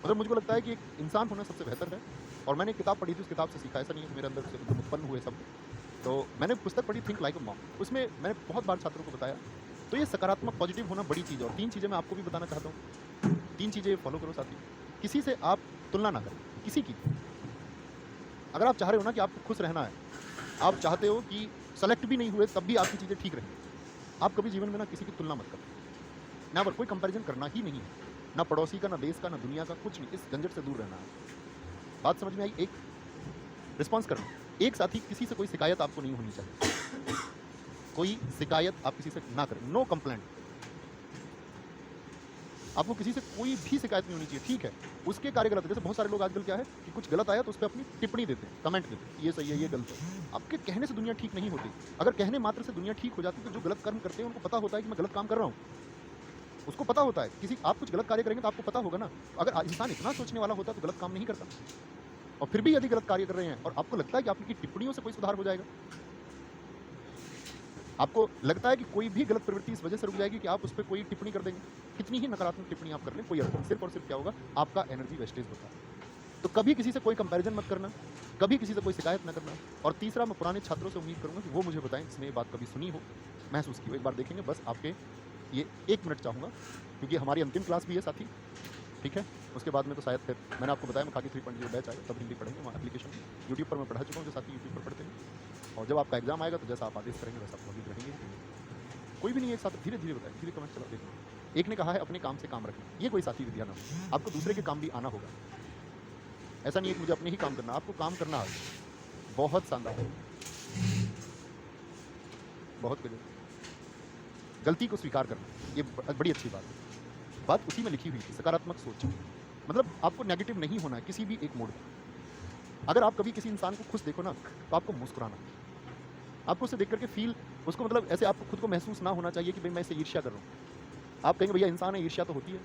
मतलब मुझको लगता है कि एक इंसान होना सबसे बेहतर है और मैंने एक किताब पढ़ी थी, उस किताब से सीखा। ऐसा नहीं है कि मेरे अंदर से मतलब उत्पन्न हुए शब्द। तो मैंने पुस्तक पढ़ी थिंक लाइक अ मॉन्क, उसमें मैंने बहुत बार छात्रों को बताया, तो ये सकारात्मक पॉजिटिव होना बड़ी चीज़ है और 3 चीज़ें मैं आपको भी बताना चाहता हूँ। 3 चीज़ें फॉलो करो साथी। किसी से आप तुलना ना करें, किसी की भी। अगर आप चाह रहे हो ना कि आपको खुश रहना है, आप चाहते हो कि सेलेक्ट भी नहीं हुए तब भी आपकी चीज़ें ठीक रहेंगी, आप कभी जीवन में ना किसी की तुलना मत करो। नेवर, कोई कंपैरिज़न करना ही नहीं है। ना पड़ोसी का, ना देश का, ना दुनिया का, कुछ नहीं। इस झंझट से दूर रहना है। बात समझ में आई? एक रिस्पॉन्स करना। एक साथी, किसी से कोई शिकायत आपको नहीं होनी चाहिए। कोई शिकायत आप किसी से ना करें, नो कंप्लेंट। आपको किसी से कोई भी शिकायत नहीं होनी चाहिए, ठीक है। उसके कार्य गलत है, जैसे बहुत सारे लोग आजकल क्या है कि कुछ गलत आया तो उस पे अपनी टिप्पणी देते हैं, कमेंट देते हैं, ये सही है, ये गलत है। आपके कहने से दुनिया ठीक नहीं होती। अगर कहने मात्र से दुनिया ठीक हो जाती तो जो गलत कर्म करते हैं उनको पता होता है कि मैं गलत काम कर रहा हूँ। उसको पता होता है, किसी आप कुछ गलत कार्य करेंगे तो आपको पता होगा ना। अगर इंसान इतना सोचने वाला होता तो गलत काम नहीं करता। और फिर भी यदि गलत कार्य कर रहे हैं और आपको लगता है कि आपकी टिप्पणियों से कोई सुधार हो जाएगा, आपको लगता है कि कोई भी गलत प्रवृत्ति इस वजह से रुक जाएगी कि आप उस पे कोई टिप्पणी कर देंगे, कितनी ही नकारात्मक टिप्पणी आप कर लें, कोई अर्थ नहीं। सिर्फ और सिर्फ क्या होगा, आपका एनर्जी वेस्टेज होता है। तो कभी किसी से कोई कंपैरिजन मत करना, कभी किसी से कोई शिकायत ना करना। और तीसरा, मैं पुराने छात्रों से उम्मीद करूँगा कि वो मुझे बताएँ जिसने ये बात कभी सुनी हो, महसूस की हो। एक बार देखेंगे, बस आपके ये 1 मिनट चाहूँगा, क्योंकि हमारी अंतिम क्लास भी है साथी, ठीक है? उसके बाद में तो शायद फिर मैंने आपको बताया मैं खाकी 3.0 बैच आएगा, तब हिंदी पढ़ेंगे वहाँ एप्लीकेशन में। यूट्यूब पर मैं पढ़ा चुका हूँ, जो साथी यूट्यूब पर पढ़ते हैं। और जब आपका एग्ज़ाम आएगा तो जैसा आप आदेश करेंगे वैसा आप मौजूद रहेंगे। कोई भी नहीं है एक साथ, धीरे-धीरे बताएँ, धीरे कमेंट चला देखना। एक ने कहा है अपने काम से काम रखना, ये कोई साथी विद्या ना हो। आपको दूसरे के काम भी आना होगा। ऐसा नहीं है कि मुझे अपने ही काम करना, आपको काम करना आ जाए। बहुत शानदार है, बहुत गज़ब। गलती को स्वीकार करना, ये बड़ी अच्छी बात है। बात उसी में लिखी हुई थी, सकारात्मक सोच। मतलब आपको नेगेटिव नहीं होना है किसी भी एक मोड़ में। अगर आप कभी किसी इंसान को खुश देखो ना, तो आपको मुस्कुराना है। आपको उसे देख कर के उसको मतलब ऐसे आपको खुद को महसूस ना होना चाहिए कि भई मैं इससे ईर्ष्या कर रहा हूँ। आप कहेंगे भैया इंसान है, ईर्ष्या तो होती है।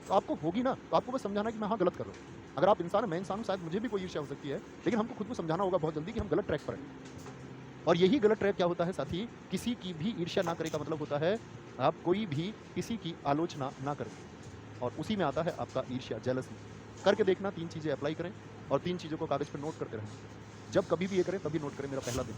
तो आपको होगी ना, तो आपको बस समझाना है कि मैं हाँ, गलत कर रहा हूँ। अगर आप इंसान हैं, मैं इंसान हूँ, शायद मुझे भी कोई ईर्ष्या हो सकती है, लेकिन हमको खुद को समझाना होगा बहुत जल्दी कि हम गलत ट्रैक पर हैं। और यही गलत ट्रैक क्या होता है साथी, किसी की भी ईर्ष्या ना करे का मतलब होता है, आप कोई भी किसी की आलोचना ना करें। और उसी में आता है आपका ईर्ष्या, जेलसी। करके देखना, 3 चीज़ें अप्लाई करें और 3 चीज़ों को कागज़ पे नोट करते रहें। जब कभी भी ये करें तभी नोट करें, मेरा पहला दिन।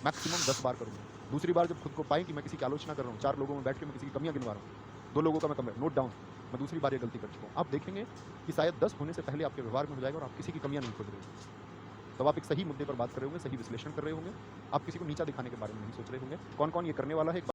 मैक्सिमम 10 बार करूँगा। दूसरी बार जब खुद को पाएँ कि मैं किसी की आलोचना कर रहा हूँ, 4 लोगों में बैठ के मैं किसी की कमियाँ गिनवा रहा हूँ, 2 लोगों का मैं कम नोट डाउन, मैं दूसरी बार ये गलती कर चुका हूँ। आप देखेंगे कि शायद 10 होने से पहले आपके व्यवहार में हो जाएगा और आप किसी की कमियाँ नहीं खोज रहे होंगे। तब आप एक सही मुद्दे पर बात कर रहे होंगे, सही विश्लेषण कर रहे होंगे, आप किसी को नीचा दिखाने के बारे में नहीं सोच रहे होंगे। कौन-कौन ये करने वाला है, एक